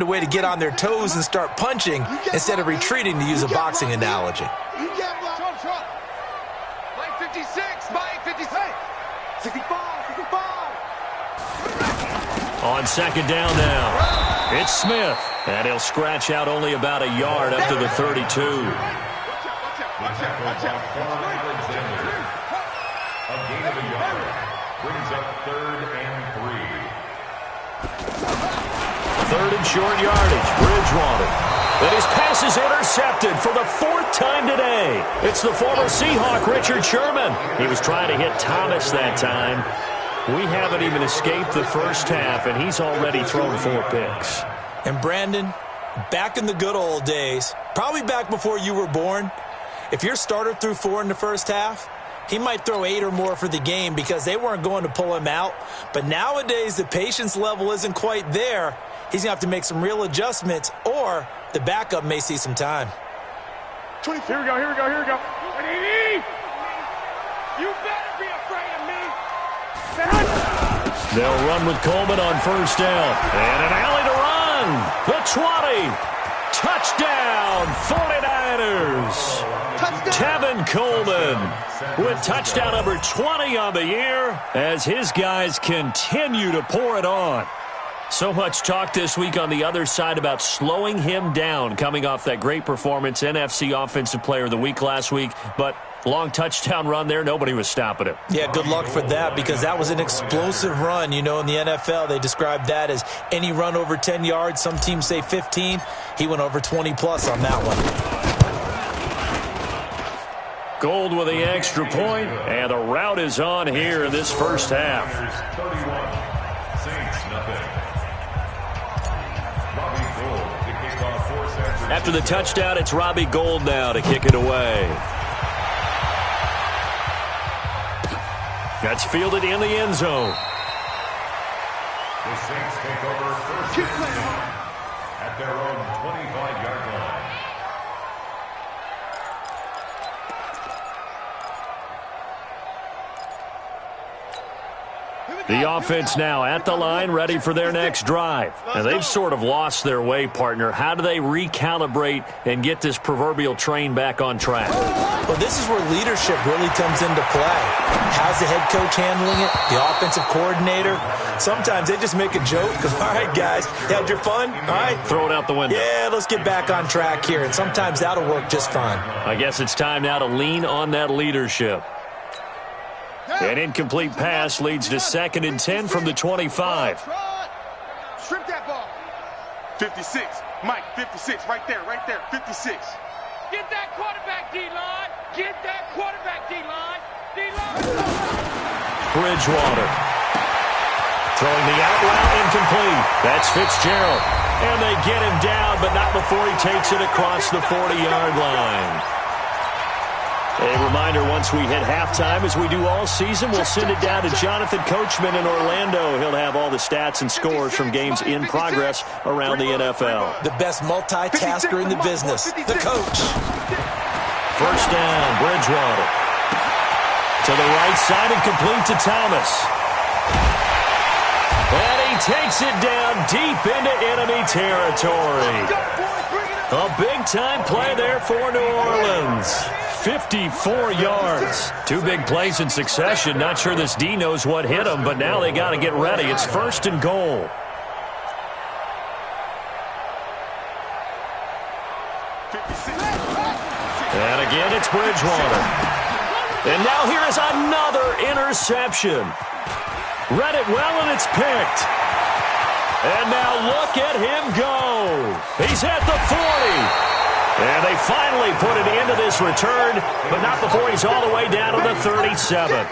a way to get on their toes and start punching instead of retreating, to use a boxing analogy. Mike 56, Mike 56. 65. On second down now, it's Smith, and he'll scratch out only about a yard up to the 32. Watch out. A gain of a yard brings up 3rd and 3. 3rd and short yardage, Bridgewater. And his pass is intercepted for the 4th time today. It's the former Seahawk, Richard Sherman. He was trying to hit Thomas that time. We haven't even escaped the first half, and he's already thrown 4 picks. And Brandon, back in the good old days, probably back before you were born, if your starter threw 4 in the first half, he might throw 8 or more for the game because they weren't going to pull him out. But nowadays, the patience level isn't quite there. He's going to have to make some real adjustments, or the backup may see some time. Here we go. You better be afraid of me. They'll run with Coleman on first down. And an alley to run. The 20. Touchdown, 49ers. Tevin Coleman with touchdown number 20 on the year as his guys continue to pour it on. So much talk this week on the other side about slowing him down coming off that great performance, NFC Offensive Player of the Week last week, but long touchdown run there, nobody was stopping him. Yeah, good luck for that because that was an explosive run. You know, in the NFL, they describe that as any run over 10 yards. Some teams say 15. He went over 20-plus on that one. Gold with the extra point, and the route is on here in this first half. 31. Saints nothing. After the touchdown, it's Robbie Gould now to kick it away. That's fielded in the end zone. The Saints take over first and 10 at their own 25-yard line. The offense now at the line, ready for their next drive. And they've sort of lost their way, partner. How do they recalibrate and get this proverbial train back on track? Well, this is where leadership really comes into play. How's the head coach handling it? The offensive coordinator? Sometimes they just make a joke because, all right, guys, you had your fun? All right. Throw it out the window. Yeah, let's get back on track here. And sometimes that'll work just fine. I guess it's time now to lean on that leadership. An incomplete pass leads to 2nd and 10 from the 25. Strip that ball. 56. Mike, 56. Right there. 56. Get that quarterback, D-line. Get that quarterback, D-line. Bridgewater. Throwing the out route incomplete. That's Fitzgerald. And they get him down, but not before he takes it across the 40-yard line. A reminder, once we hit halftime, as we do all season, we'll send it down to Jonathan Coachman in Orlando. He'll have all the stats and scores from games in progress around the NFL. The best multitasker in the business, the coach. First down, Bridgewater. To the right side and complete to Thomas. And he takes it down deep into enemy territory. A big-time play there for New Orleans. 54 yards. 2 big plays in succession. Not sure this D knows what hit him, but now they got to get ready. It's 1st and goal. And again, it's Bridgewater. And now here is another interception. Read it well, and it's picked. And now look at him go. He's at the 40. And they finally put an end to this return, but not before he's all the way down to the 37.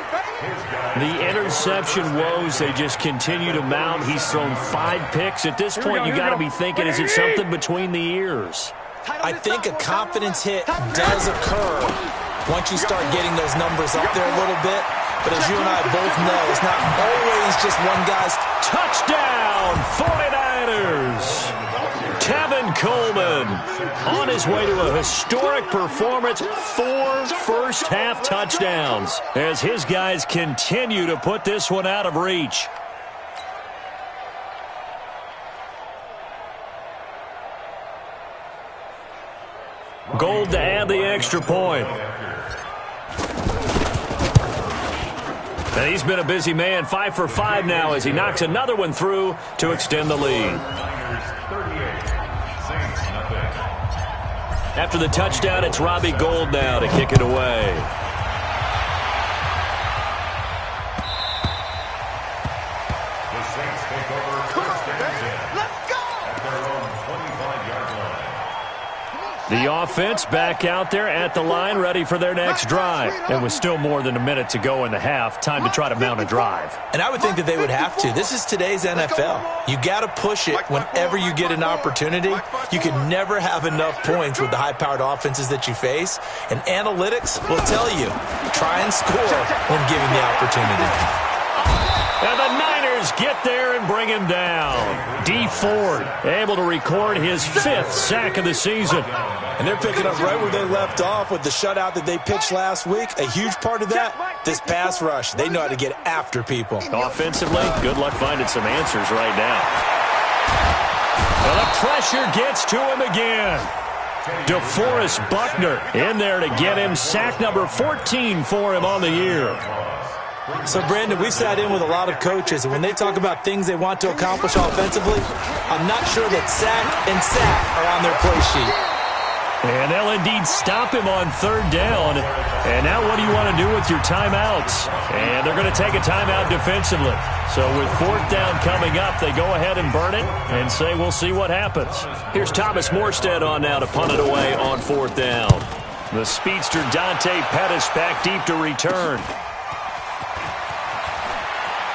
The interception woes, they just continue to mount. He's thrown 5 picks. At this point, you got to be thinking, is it something between the ears? I think a confidence hit does occur once you start getting those numbers up there a little bit. But as you and I both know, it's not always just one guy's touchdown, 49ers. Tevin Coleman on his way to a historic performance, 4 first-half touchdowns as his guys continue to put this one out of reach. Gold to add the extra point. And he's been a busy man, 5 for 5 now as he knocks another one through to extend the lead. After the touchdown, it's Robbie Gould now to kick it away. The Saints take over first and 10. Let's go! At their own 25-yard line. The offense back out there at the line, ready for their next drive. And with still more than a minute to go in the half, time to try to mount a drive. And I would think that they would have to. This is today's NFL. You got to push it whenever you get an opportunity. You can never have enough points with the high-powered offenses that you face. And analytics will tell you, try and score when given the opportunity. And the Niners get there and bring him down. D. Ford able to record his 5th sack of the season. And they're picking up right where they left off with the shutout that they pitched last week. A huge part of that, this pass rush. They know how to get after people. Offensively, good luck finding some answers right now. And the pressure gets to him again. DeForest Buckner in there to get him sack number 14 for him on the year. So, Brandon, we've sat in with a lot of coaches, and when they talk about things they want to accomplish offensively, I'm not sure that sack and sack are on their play sheet. And they'll indeed stop him on 3rd down. And now what do you want to do with your timeouts? And they're going to take a timeout defensively. So with 4th down coming up, they go ahead and burn it and say we'll see what happens. Here's Thomas Morstead on now to punt it away on 4th down. The speedster Dante Pettis back deep to return.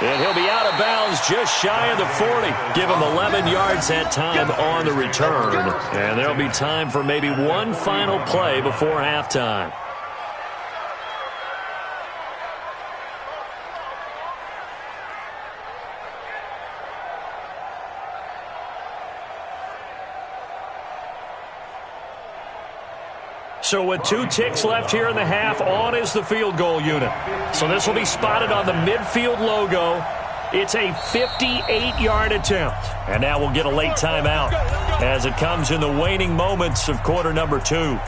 And he'll be out of bounds just shy of the 40. Give him 11 yards that time on the return. And there'll be time for maybe one final play before halftime. So with 2 ticks left here in the half, on is the field goal unit. So this will be spotted on the midfield logo. It's a 58-yard attempt. And now we'll get a late timeout as it comes in the waning moments of quarter number 2.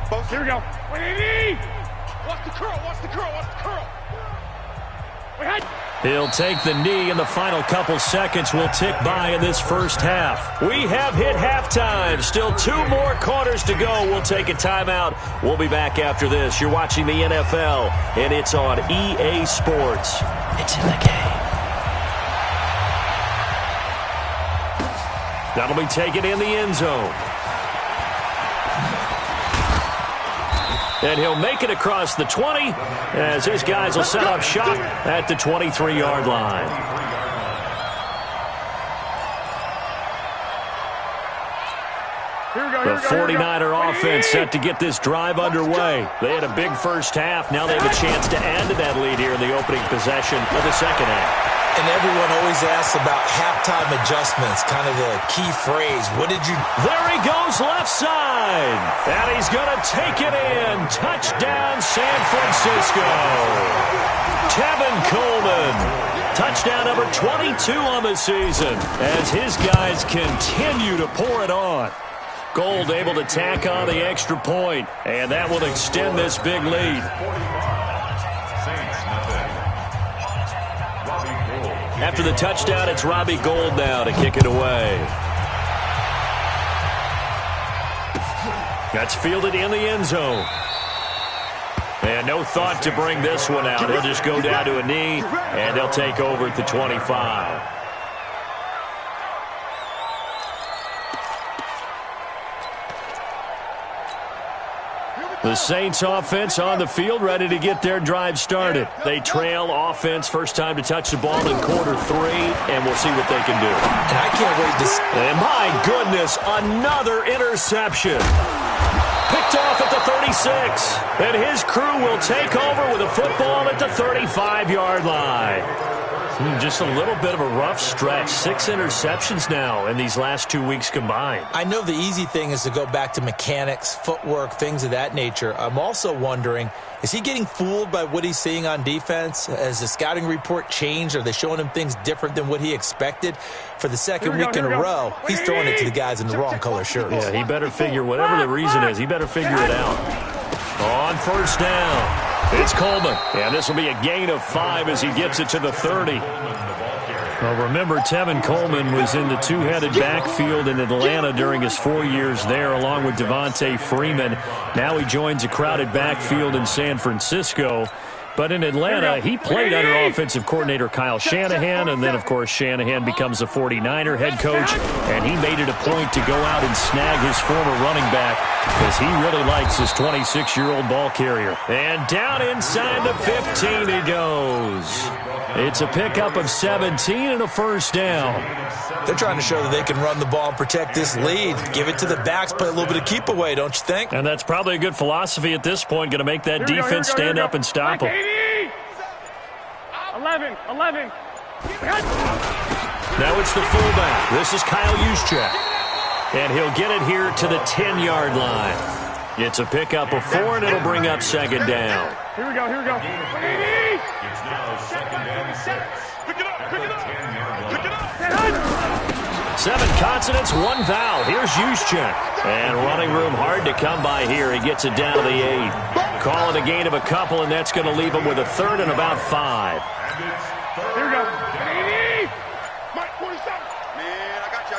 Folks, here we go. What do you need? Watch the curl, watch the curl, watch the curl. He'll take the knee, and the final couple seconds will tick by in this first half. We have hit halftime. Still 2 more quarters to go. We'll take a timeout. We'll be back after this. You're watching the NFL, and it's on EA Sports. It's in the game. That'll be taken in the end zone. And he'll make it across the 20 as his guys will set up shop at the 23-yard line. The 49er offense set to get this drive underway. They had a big first half. Now they have a chance to add to that lead here in the opening possession of the second half. And everyone always asks about halftime adjustments, kind of the key phrase. What did you... There he goes left side. And he's going to take it in. Touchdown, San Francisco. Tevin Coleman. Touchdown number 22 on the season as his guys continue to pour it on. Gould able to tack on the extra point, and that will extend this big lead. After the touchdown, it's Robbie Gould now to kick it away. That's fielded in the end zone. And no thought to bring this one out. He'll just go down to a knee, and they'll take over at the 25. The Saints offense on the field, ready to get their drive started. They trail offense, first time to touch the ball in quarter 3, and we'll see what they can do. And I can't wait to see. And my goodness, another interception. Picked off at the 36, and his crew will take over with a football at the 35-yard line. Just a little bit of a rough stretch. 6 interceptions now in these last 2 weeks combined. I know the easy thing is to go back to mechanics, footwork, things of that nature. I'm also wondering, is he getting fooled by what he's seeing on defense? Has the scouting report changed? Are they showing him things different than what he expected? For the second week in a row, he's throwing it to the guys in the wrong color shirts. Yeah, he better figure, whatever the reason is, he better figure it out. On first down, it's Coleman. And this will be a gain of 5 as he gets it to the 30. Well, remember, Tevin Coleman was in the two-headed backfield in Atlanta during his 4 years there, along with Devontae Freeman. Now he joins a crowded backfield in San Francisco. But in Atlanta, he played under offensive coordinator Kyle Shanahan, and then, of course, Shanahan becomes the 49er head coach, and he made it a point to go out and snag his former running back because he really likes his 26-year-old ball carrier. And down inside the 15 he goes. It's a pickup of 17 and a first down. They're trying to show that they can run the ball and protect this lead. Give it to the backs, play a little bit of keep away, don't you think? And that's probably a good philosophy at this point, going to make that defense stand up and stop them. 11. Now it's the fullback. This is Kyle Juszczyk. And he'll get it here to the 10-yard line. It's a pickup of 4, and it'll bring up second down. Here we go. It's now second and 6. Pick it up. 7 consonants, 1 vowel. Here's Juszczyk. And running room hard to come by here. He gets it down to the 8. Call it a gain of a couple, and that's going to leave him with a third and about 5. Here we go. Mike, 47. Man, I got you.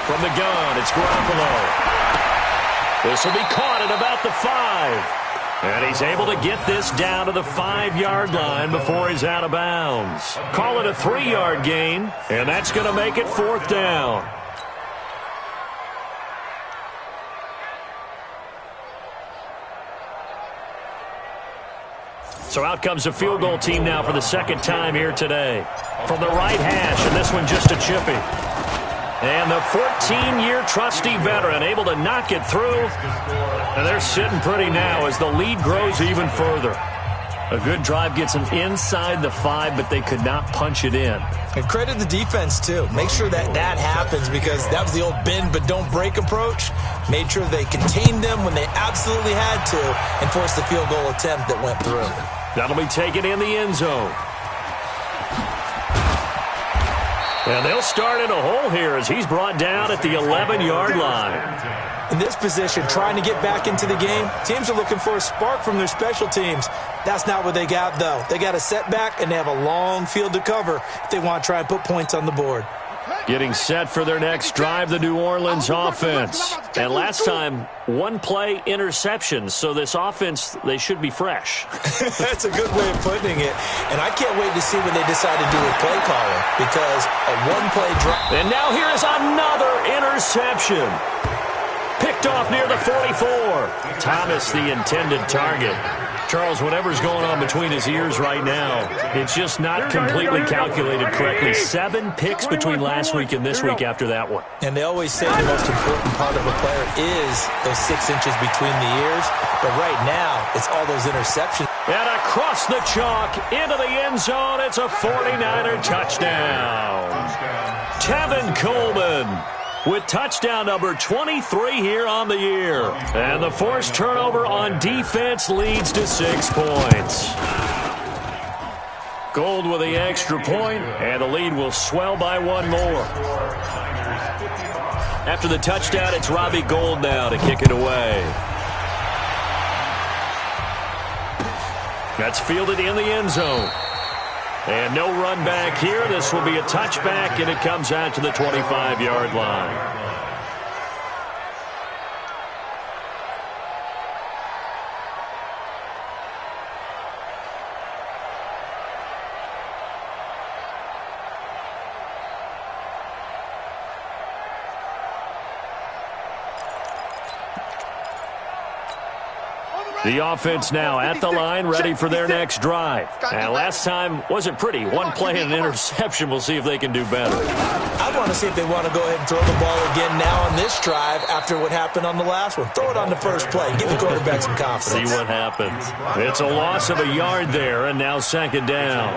From the gun, it's Garoppolo. This will be caught at about the 5. And he's able to get this down to the 5-yard line before he's out of bounds. Call it a 3-yard gain, and that's going to make it 4th down. So out comes the field goal team now for the second time here today. From the right hash, and this one just a chippy. And the 14-year trusty veteran able to knock it through. And they're sitting pretty now as the lead grows even further. A good drive gets them inside the 5, but they could not punch it in. And credit the defense, too. Make sure that happens because that was the old bend but don't break approach. Made sure they contained them when they absolutely had to and forced the field goal attempt that went through. That'll be taken in the end zone. And they'll start in a hole here as he's brought down at the 11-yard line. In this position, trying to get back into the game, teams are looking for a spark from their special teams. That's not what they got, though. They got a setback, and they have a long field to cover if they want to try and put points on the board. Getting set for their next drive, the New Orleans offense. And last time, 1-play interception. So this offense, they should be fresh. That's a good way of putting it. And I can't wait to see what they decide to do with play calling because a 1-play drive. And now here is another interception. Picked off near the 44. Thomas, the intended target. Charles, whatever's going on between his ears right now, it's just not completely calculated correctly. 7 picks between last week and this week after that one. And they always say the most important part of a player is those 6 inches between the ears. But right now, it's all those interceptions. And across the chalk, into the end zone, it's a 49er touchdown. Tevin Coleman with touchdown number 23 here on the year. And the forced turnover on defense leads to 6 points. Gold with the extra point, and the lead will swell by 1 more. After the touchdown, it's Robbie Gould now to kick it away. That's fielded in the end zone. And no run back here. This will be a touchback, and it comes out to the 25-yard line. The offense now at the line, ready for their next drive. And last time wasn't pretty. 1 play and an interception. We'll see if they can do better. I want to see if they want to go ahead and throw the ball again now on this drive after what happened on the last one. Throw it on the first play. Give the quarterback some confidence. See what happens. It's a loss of a yard there, and now second down.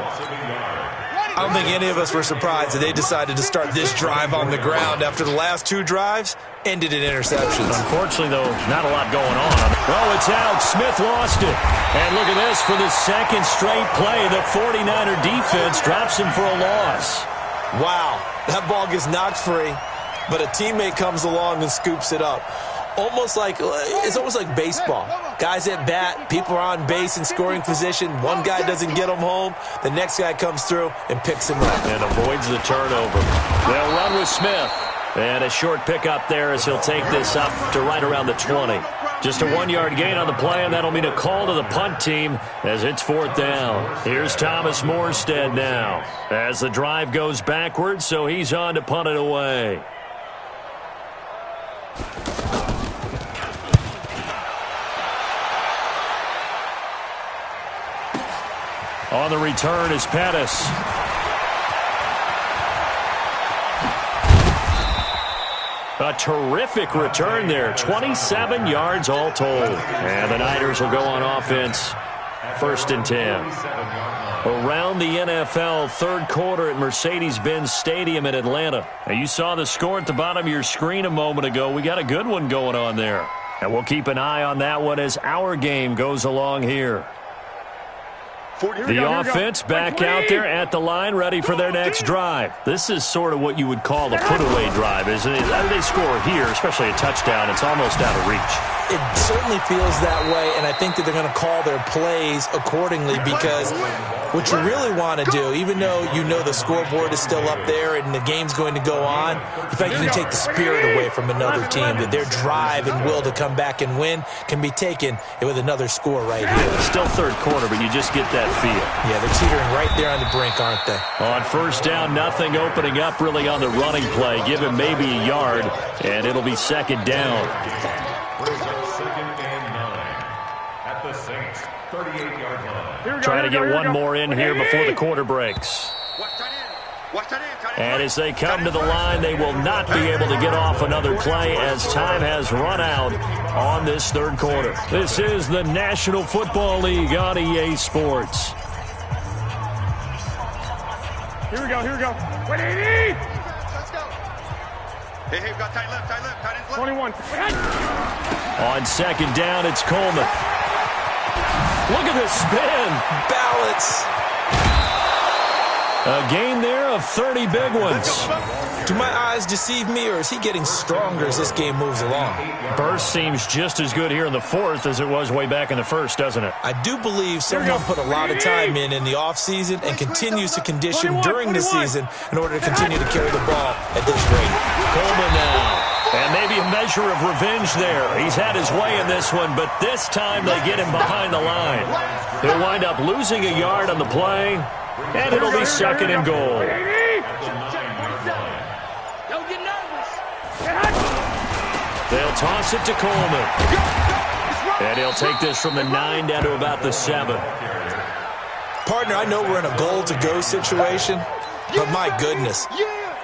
I don't think any of us were surprised that they decided to start this drive on the ground after the last two drives ended in interceptions. Unfortunately, though, not a lot going on. Oh, it's out. Smith lost it. And look at this. For the second straight play, the 49er defense drops him for a loss. Wow. That ball gets knocked free, but a teammate comes along and scoops it up. It's almost like baseball. Guys at bat, people are on base in scoring position. One guy doesn't get them home. The next guy comes through and picks him up. And avoids the turnover. They'll run with Smith. And a short pickup there as he'll take this up to right around the 20. Just a 1-yard gain on the play, and that'll mean a call to the punt team as it's fourth down. Here's Thomas Morstead now as the drive goes backwards, so he's on to punt it away. On the return is Pettis. A terrific return there. 27 yards all told. And the Niners will go on offense. 1st and 10. Around the NFL, third quarter at Mercedes-Benz Stadium in Atlanta. Now, you saw the score at the bottom of your screen a moment ago. We got a good one going on there. And we'll keep an eye on that one as our game goes along here. The offense back out there at the line, ready for their next drive. This is sort of what you would call a put-away drive, isn't it? How do they score here, especially a touchdown? It's almost out of reach. It certainly feels that way, and I think that they're going to call their plays accordingly because what you really want to do, even though you know the scoreboard is still up there and the game's going to go on, the fact you can take the spirit away from another team, that their drive and will to come back and win can be taken with another score right here. Still third quarter, but you just get that feel. Yeah, they're teetering right there on the brink, aren't they? On first down, nothing opening up really on the running play. Give him maybe a yard, and it'll be second down. At the Saints, 38-yard line. Trying to get one more in here before the quarter breaks. And as they come to the line, they will not be able to get off another play as time has run out on this third quarter. This is the National Football League on EA Sports. Here we go. Wait, let's go. Hey, we got tight left. 21. On second down, it's Coleman. Look at this spin. Balance. A gain there of 30 big ones. Do my eyes deceive me, or is he getting stronger as this game moves along? Burst seems just as good here in the fourth as it was way back in the first, doesn't it? I do believe someone put a lot of time in the offseason and continues to condition during the season in order to continue to carry the ball at this rate. Coleman now. And maybe a measure of revenge there. He's had his way in this one, but this time they get him behind the line. He'll wind up losing a yard on the play, and it'll be second and goal. Don't get nervous. They'll toss it to Coleman. And he'll take this from the 9 down to about the 7. Partner, I know we're in a goal-to-go situation, but my goodness,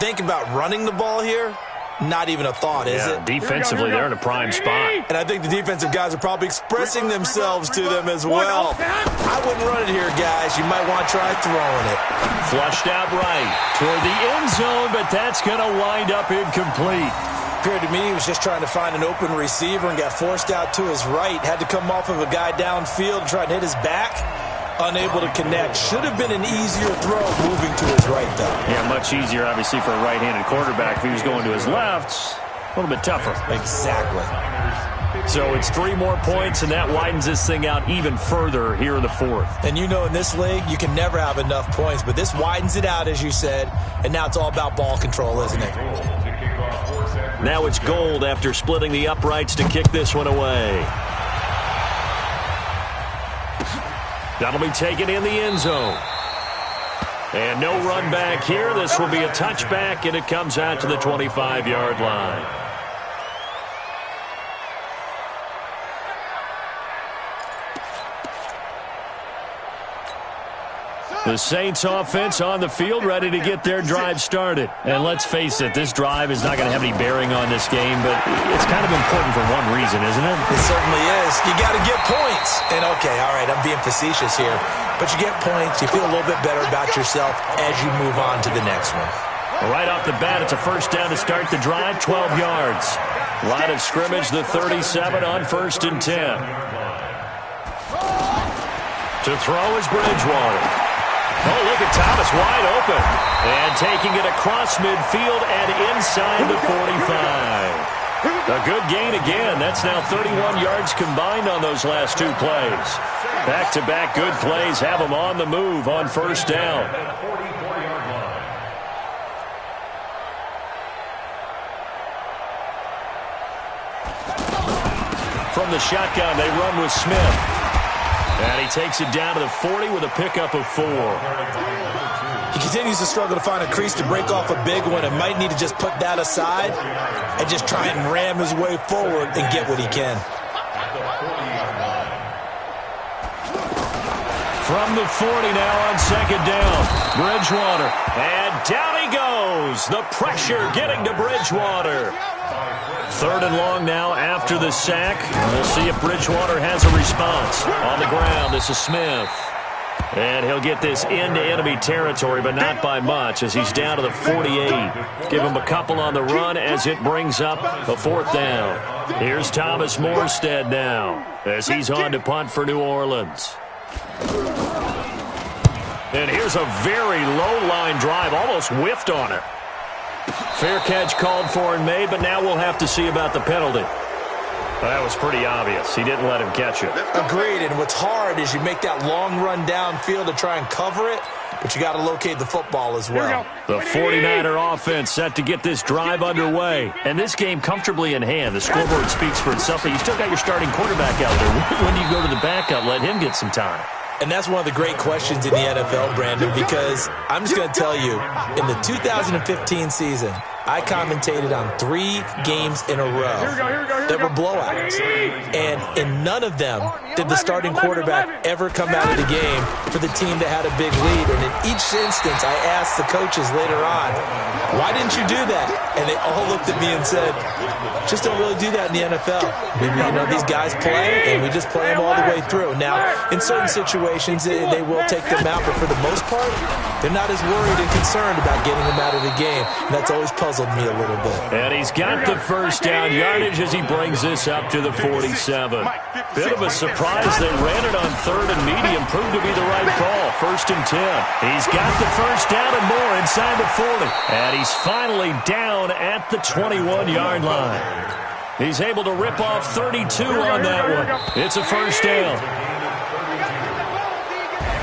think about running the ball here. Not even a thought, is it? Defensively, they're in a prime spot. And I think the defensive guys are probably expressing themselves to them as well. I wouldn't run it here, guys. You might want to try throwing it. Flushed out right toward the end zone, but that's going to wind up incomplete. Appeared to me he was just trying to find an open receiver and got forced out to his right. Had to come off of a guy downfield and try to hit his back. Unable to connect. Should have been an easier throw moving to his right, though. Yeah, much easier, obviously, for a right-handed quarterback. If he was going to his left, a little bit tougher. Exactly. So it's 3 more points, and that widens this thing out even further here in the fourth. And you know in this league, you can never have enough points, but this widens it out, as you said, and now it's all about ball control, isn't it? Now it's Gold after splitting the uprights to kick this one away. That'll be taken in the end zone. And no run back here. This will be a touchback, and it comes out to the 25-yard line. The Saints offense on the field, ready to get their drive started. And let's face it, this drive is not going to have any bearing on this game, but it's kind of important for one reason, isn't it? It certainly is. You got to get points. And okay, all right, I'm being facetious here, but you get points, you feel a little bit better about yourself as you move on to the next one. Right off the bat, it's a first down to start the drive, 12 yards. Line of scrimmage, the 37 on 1st and 10. To throw is Bridgewater. Oh, look at Thomas wide open. And taking it across midfield and inside the 45. A good gain again. That's now 31 yards combined on those last two plays. Back-to-back good plays have them on the move on first down. From the shotgun, they run with Smith. And he takes it down to the 40 with a pickup of 4. He continues to struggle to find a crease to break off a big one and might need to just put that aside and just try and ram his way forward and get what he can. From the 40 now on second down, Bridgewater. And down he goes. The pressure getting to Bridgewater. 3rd and long now after the sack. We'll see if Bridgewater has a response. On the ground, this is Smith. And he'll get this into enemy territory, but not by much as he's down to the 48. Give him a couple on the run as it brings up a 4th down. Here's Thomas Morstead now as he's on to punt for New Orleans. And here's a very low-line drive, almost whiffed on it. Fair catch called for and made, but now we'll have to see about the penalty. That was pretty obvious. He didn't let him catch it. Agreed, and what's hard is you make that long run downfield to try and cover it, but you got to locate the football as well. The 49er offense set to get this drive underway. And this game comfortably in hand. The scoreboard speaks for itself, but you still got your starting quarterback out there. When do you go to the backup? Let him get some time. And that's one of the great questions in the NFL, Brandon, because I'm just going to tell you, in the 2015 season, I commentated on 3 games in a row that were blowouts. And in none of them did the starting quarterback ever come out of the game for the team that had a big lead. And in each instance, I asked the coaches later on, why didn't you do that? And they all looked at me and said, just don't really do that in the NFL. These guys play, and we just play them all the way through. Now, in certain situations, they will take them out, but for the most part, they're not as worried and concerned about getting them out of the game. And that's always puzzled me a little bit. And he's got the first down yardage as he brings this up to the 47. Bit of a surprise. They ran it on 3rd and medium. Proved to be the right call. 1st and 10. He's got the first down and more inside the 40. And he's finally down at the 21-yard line. He's able to rip off 32 on that one. It's a first down.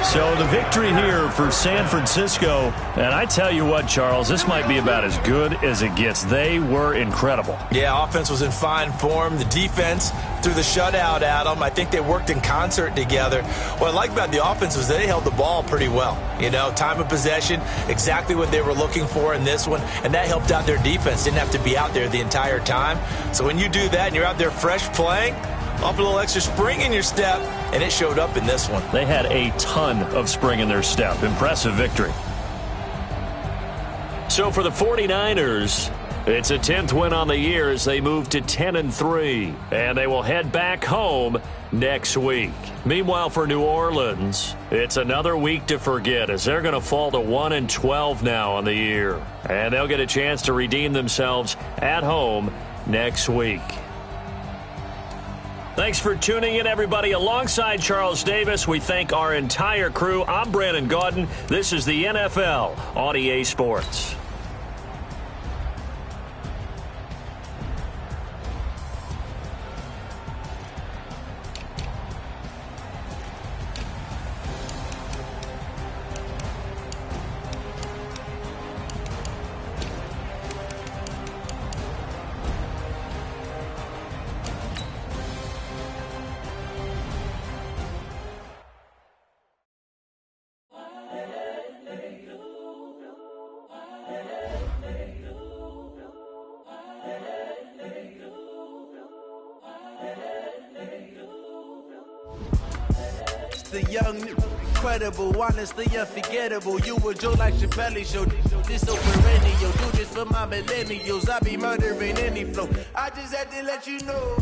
So the victory here for San Francisco, and I tell you what, Charles, this might be about as good as it gets. They were incredible. Yeah, offense was in fine form. The defense threw the shutout at them. I think they worked in concert together. What I like about the offense was they held the ball pretty well. Time of possession, exactly what they were looking for in this one, and that helped out their defense. Didn't have to be out there the entire time. So when you do that and you're out there fresh playing, off a little extra spring in your step, and it showed up in this one. They had a ton of spring in their step. Impressive victory. So for the 49ers, it's a 10th win on the year as they move to 10-3, and they will head back home next week. Meanwhile, for New Orleans, it's another week to forget as they're going to fall to 1-12 now on the year, and they'll get a chance to redeem themselves at home next week. Thanks for tuning in, everybody. Alongside Charles Davis, we thank our entire crew. I'm Brandon Gaudin. This is the NFL on EA Sports. The young incredible, honestly unforgettable. You a joke like Chappelle Show. This so perennial, do this for my millennials. I be murdering any flow. I just had to let you know.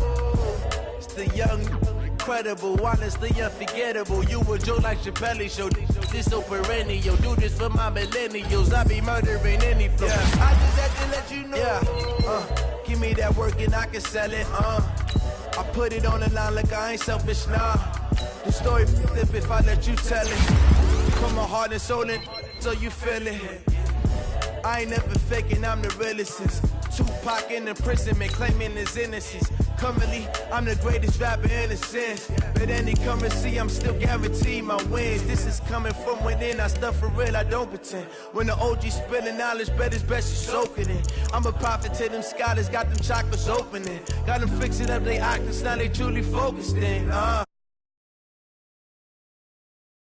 It's the young, incredible, honestly unforgettable. You a joke like Chappelle Show. This so perennial, do this for my millennials. I be murdering any flow. Yeah. I just had to let you know. Yeah. Give me that work and I can sell it. I put it on the line like I ain't selfish, nah. The story flip if I let you tell it. Put my heart and soul in, so you feel it. I ain't never faking, I'm the realest since Tupac in imprisonment, claiming his innocence. Currently, I'm the greatest rapper in a sense. But any currency, I'm still guaranteed my wins. This is coming from within, I stuff for real, I don't pretend. When the OG spilling knowledge, bet it's best you soak it in. I'm a prophet to them scholars, got them chakras opening. Got them fixing up they octaves, now they truly focused in.